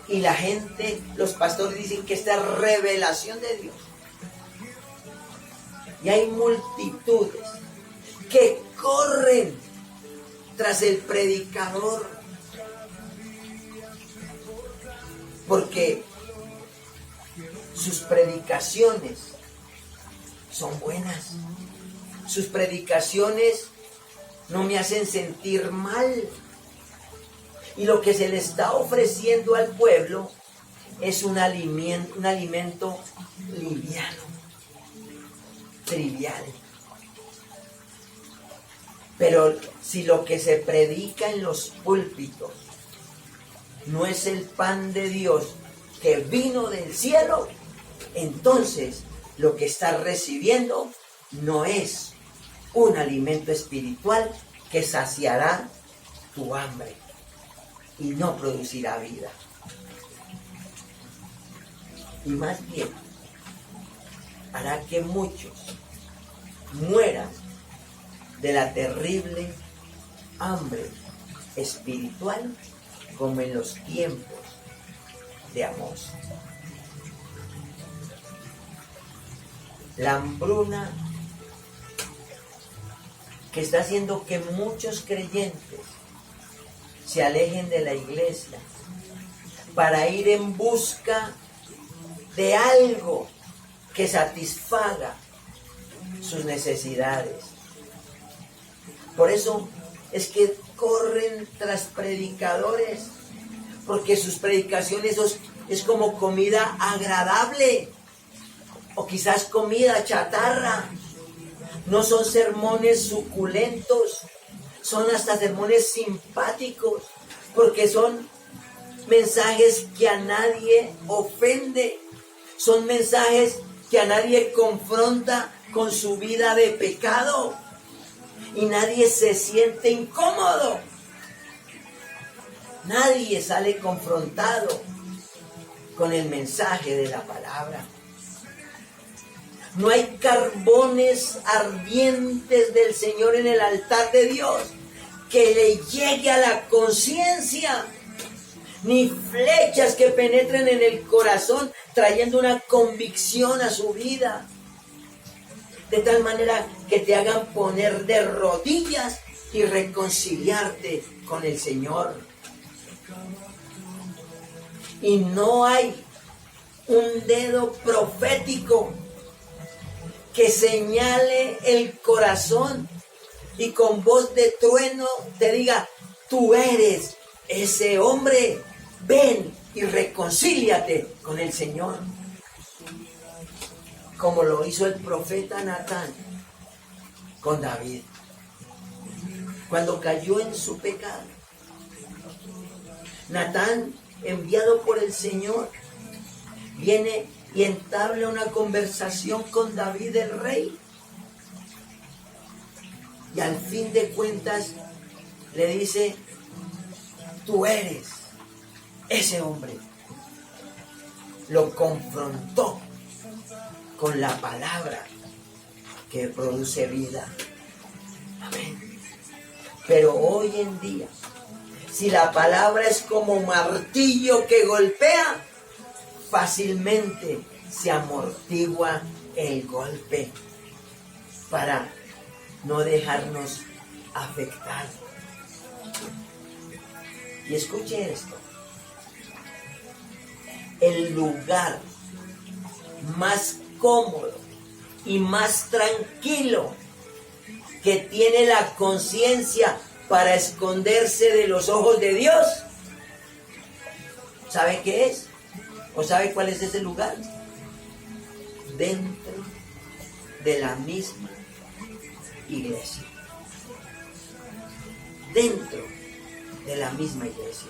y la gente, los pastores dicen que esta es revelación de Dios. Y hay multitudes que corren tras el predicador, porque sus predicaciones son buenas. Sus predicaciones no me hacen sentir mal. Y lo que se le está ofreciendo al pueblo es un alimento liviano, trivial. Pero si lo que se predica en los púlpitos no es el pan de Dios que vino del cielo, entonces lo que estás recibiendo no es un alimento espiritual que saciará tu hambre y no producirá vida. Y más bien hará que muchos mueran de la terrible hambre espiritual, como en los tiempos de Amós. La hambruna que está haciendo que muchos creyentes se alejen de la iglesia para ir en busca de algo que satisfaga sus necesidades. Por eso es que corren tras predicadores, porque sus predicaciones es como comida agradable, o quizás comida chatarra. No son sermones suculentos, son hasta sermones simpáticos, porque son mensajes que a nadie ofende, son mensajes que a nadie confronta con su vida de pecado y nadie se siente incómodo. Nadie sale confrontado con el mensaje de la palabra. No hay carbones ardientes del Señor en el altar de Dios que le llegue a la conciencia, ni flechas que penetren en el corazón trayendo una convicción a su vida, de tal manera que te hagan poner de rodillas y reconciliarte con el Señor. Y no hay un dedo profético que señale el corazón y con voz de trueno te diga: tú eres ese hombre, ven y reconcíliate con el Señor. Como lo hizo el profeta Natán con David, cuando cayó en su pecado. Natán, enviado por el Señor, viene y entabla una conversación con David el rey. Y al fin de cuentas le dice: tú eres ese hombre. Lo confrontó con la palabra que produce vida. Amén. Pero hoy en día, si la palabra es como martillo que golpea, fácilmente se amortigua el golpe para no dejarnos afectar. Y escuche esto: el lugar más cómodo y más tranquilo que tiene la conciencia para esconderse de los ojos de Dios, ¿sabe qué es? ¿O sabe cuál es ese lugar? Dentro de la misma iglesia. Dentro de la misma iglesia.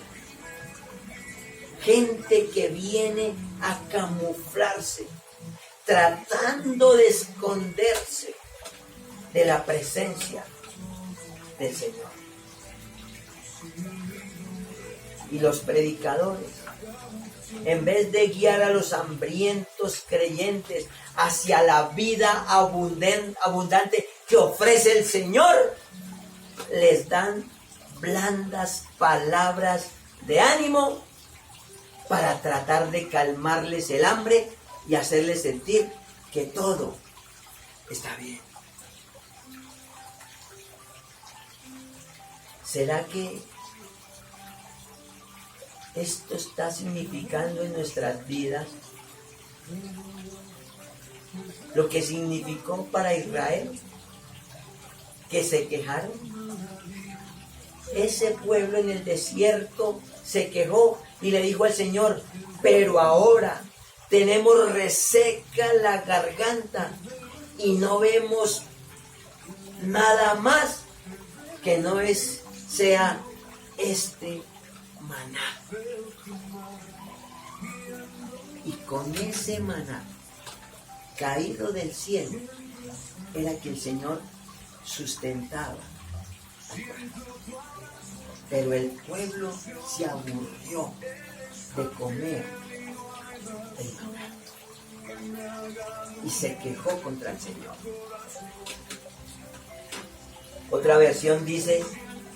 Gente que viene a camuflarse, tratando de esconderse de la presencia del Señor. Y los predicadores, en vez de guiar a los hambrientos creyentes hacia la vida abundante que ofrece el Señor, les dan blandas palabras de ánimo para tratar de calmarles el hambre y hacerles sentir que todo está bien. ¿Será que esto está significando en nuestras vidas lo que significó para Israel, que se quejaron? Ese pueblo en el desierto se quejó y le dijo al Señor: pero ahora tenemos reseca la garganta y no vemos nada más que no sea este maná. Y con ese maná caído del cielo era que el Señor sustentaba al pueblo. Pero el pueblo se aburrió de comer el maná y se quejó contra el Señor. Otra versión dice: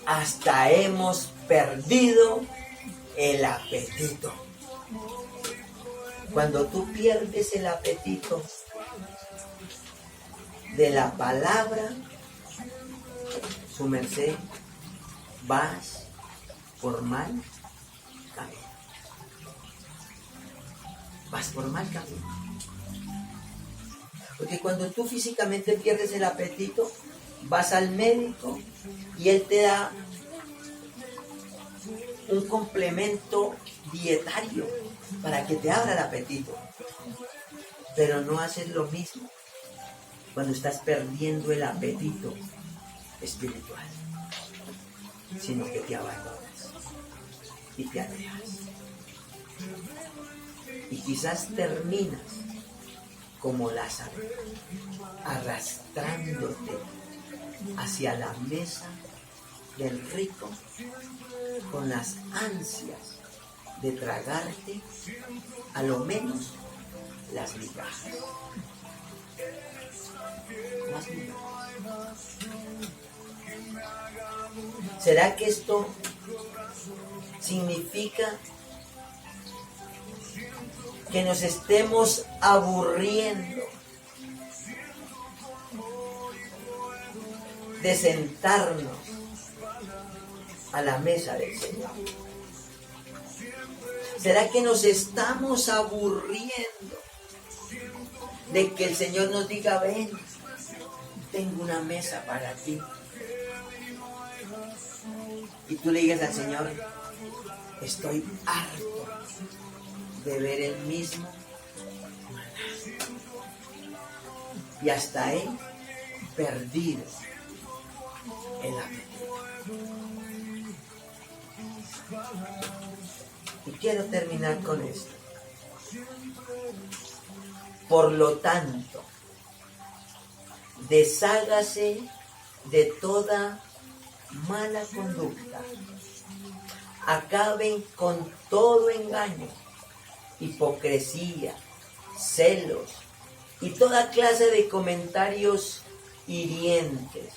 hasta hemos perdido el apetito. Cuando tú pierdes el apetito de la palabra, su merced, vas por mal camino. Vas por mal camino. Porque cuando tú físicamente pierdes el apetito, vas al médico y él te da un complemento dietario para que te abra el apetito. Pero no haces lo mismo cuando estás perdiendo el apetito espiritual, sino que te abandonas y te alejas. Y quizás terminas como Lázaro, arrastrándote hacia la mesa del rico con las ansias de tragarte a lo menos las migajas. Las migajas. ¿Será que esto significa que nos estemos aburriendo de sentarnos a la mesa del Señor? ¿Será que nos estamos aburriendo de que el Señor nos diga, ven, tengo una mesa para ti? Y tú le digas al Señor, estoy harto de ver el mismo maná. Y hasta he perdido el apetito. Y quiero terminar con esto. Por lo tanto, deshágase de toda mala conducta. Acaben con todo engaño, hipocresía, celos y toda clase de comentarios hirientes.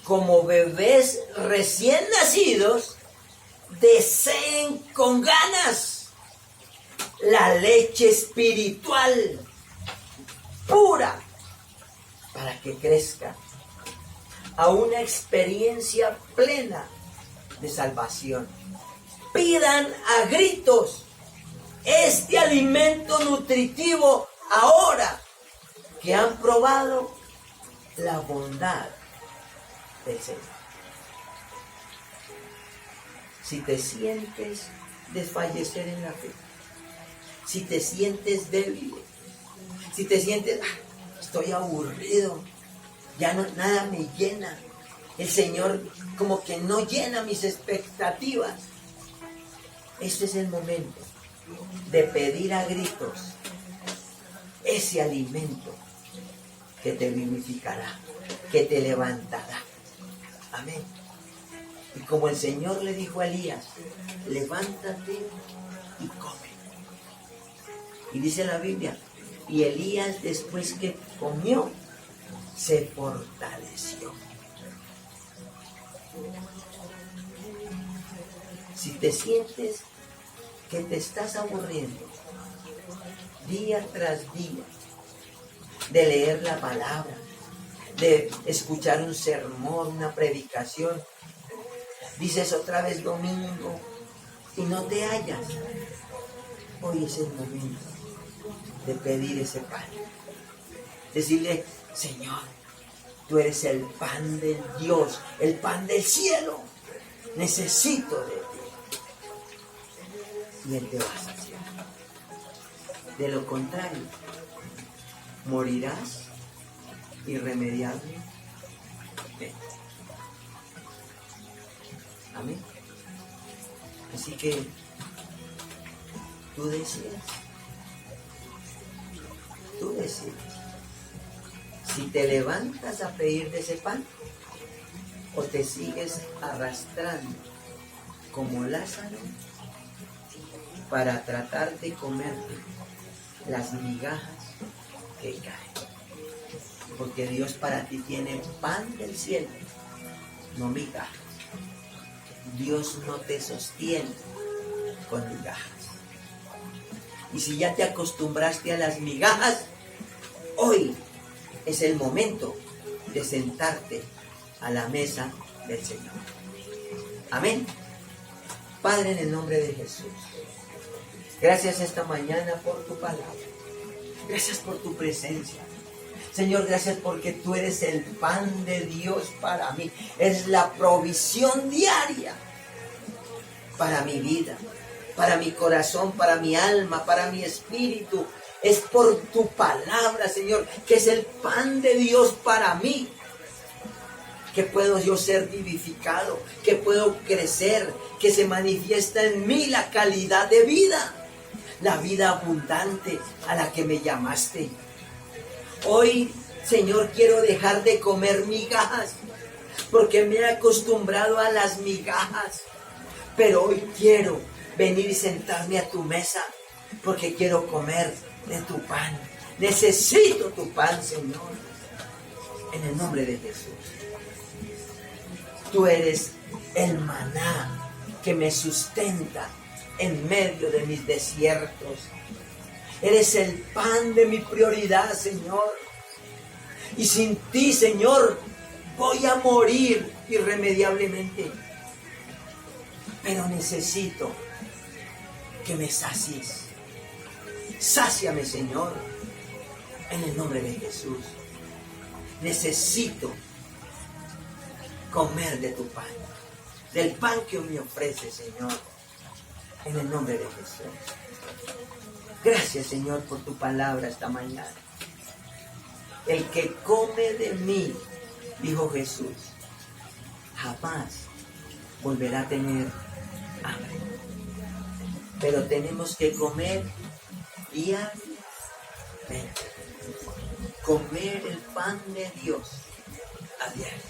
Como bebés recién nacidos, deseen con ganas la leche espiritual pura para que crezcan a una experiencia plena de salvación. Pidan a gritos este alimento nutritivo ahora que han probado la bondad del Señor. Si te sientes desfallecer en la fe, si te sientes débil, si te sientes, estoy aburrido, ya no, nada me llena, el Señor como que no llena mis expectativas, este es el momento de pedir a gritos ese alimento que te vivificará, que te levantará. Amén. Y como el Señor le dijo a Elías, levántate y come. Y dice la Biblia, y Elías después que comió, se fortaleció. Si te sientes que te estás aburriendo día tras día de leer la palabra, de escuchar un sermón, una predicación, dices otra vez domingo y no te hallas, hoy es el momento de pedir ese pan. Decirle, Señor, tú eres el pan del Dios, el pan del cielo. Necesito de ti. Y Él te va a saciar. De lo contrario, morirás irremediablemente. Amén. Así que tú decides. Tú decides. Si te levantas a pedir de ese pan o te sigues arrastrando como Lázaro para tratar de comerte las migajas que caen. Porque Dios para ti tiene pan del cielo, no migajas. Dios no te sostiene con migajas. Y si ya te acostumbraste a las migajas, hoy es el momento de sentarte a la mesa del Señor. Amén. Padre, en el nombre de Jesús, gracias esta mañana por tu palabra. Gracias por tu presencia. Señor, gracias porque tú eres el pan de Dios para mí. Es la provisión diaria para mi vida, para mi corazón, para mi alma, para mi espíritu. Es por tu palabra, Señor, que es el pan de Dios para mí. Que puedo yo ser vivificado, que puedo crecer, que se manifiesta en mí la calidad de vida, la vida abundante a la que me llamaste. Hoy, Señor, quiero dejar de comer migajas, porque me he acostumbrado a las migajas. Pero hoy quiero venir y sentarme a tu mesa, porque quiero comer de tu pan. Necesito tu pan, Señor, en el nombre de Jesús. Tú eres el maná que me sustenta en medio de mis desiertos. Eres el pan de mi prioridad, Señor. Y sin ti, Señor, voy a morir irremediablemente. Pero necesito que me sacies. Sáciame, Señor, en el nombre de Jesús. Necesito comer de tu pan, del pan que me ofrece, Señor, en el nombre de Jesús. Gracias, Señor, por tu palabra esta mañana. El que come de mí, dijo Jesús, jamás volverá a tener hambre. Pero tenemos que comer diariamente. Comer el pan de Dios a diario.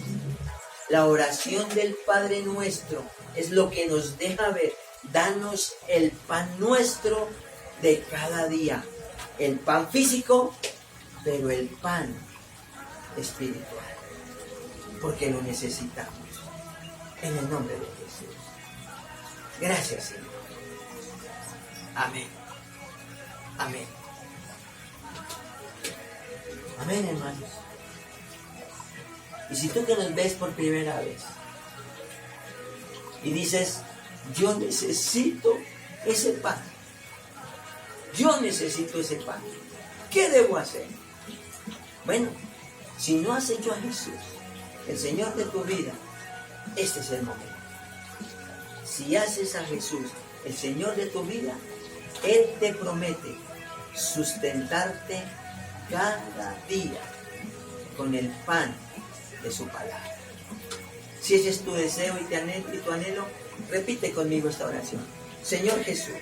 La oración del Padre Nuestro es lo que nos deja ver. Danos el pan nuestro de cada día. El pan físico, pero el pan espiritual. Porque lo necesitamos. En el nombre de Jesús. Gracias, Señor. Amén. Amén. Amén, hermanos. Y si tú que nos ves por primera vez y dices, yo necesito ese pan, yo necesito ese pan, ¿qué debo hacer? Bueno, si no has hecho a Jesús el Señor de tu vida, este es el momento. Si haces a Jesús el Señor de tu vida, Él te promete sustentarte cada día con el pan de su palabra. Si ese es tu deseo y tu anhelo, repite conmigo esta oración. Señor Jesús,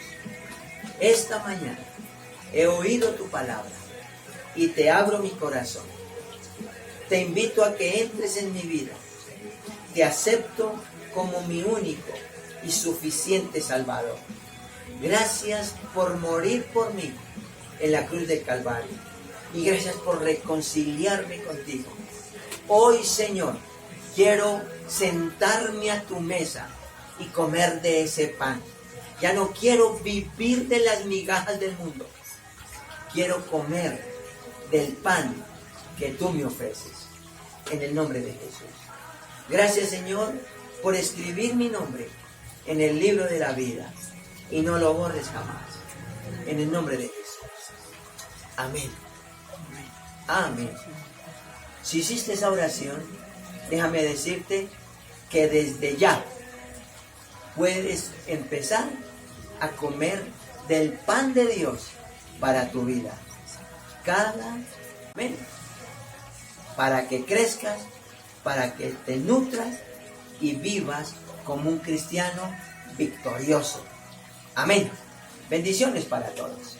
esta mañana he oído tu palabra y te abro mi corazón. Te invito a que entres en mi vida. Te acepto como mi único y suficiente Salvador. Gracias por morir por mí en la cruz del Calvario. Y gracias por reconciliarme contigo. Hoy, Señor, quiero sentarme a tu mesa y comer de ese pan. Ya no quiero vivir de las migajas del mundo. Quiero comer del pan que tú me ofreces. En el nombre de Jesús. Gracias, Señor, por escribir mi nombre en el libro de la vida. Y no lo borres jamás. En el nombre de Jesús. Amén. Amén. Si hiciste esa oración, déjame decirte que desde ya puedes empezar a comer del pan de Dios para tu vida. Amén. Para que crezcas, para que te nutras y vivas como un cristiano victorioso. Amén. Bendiciones para todos.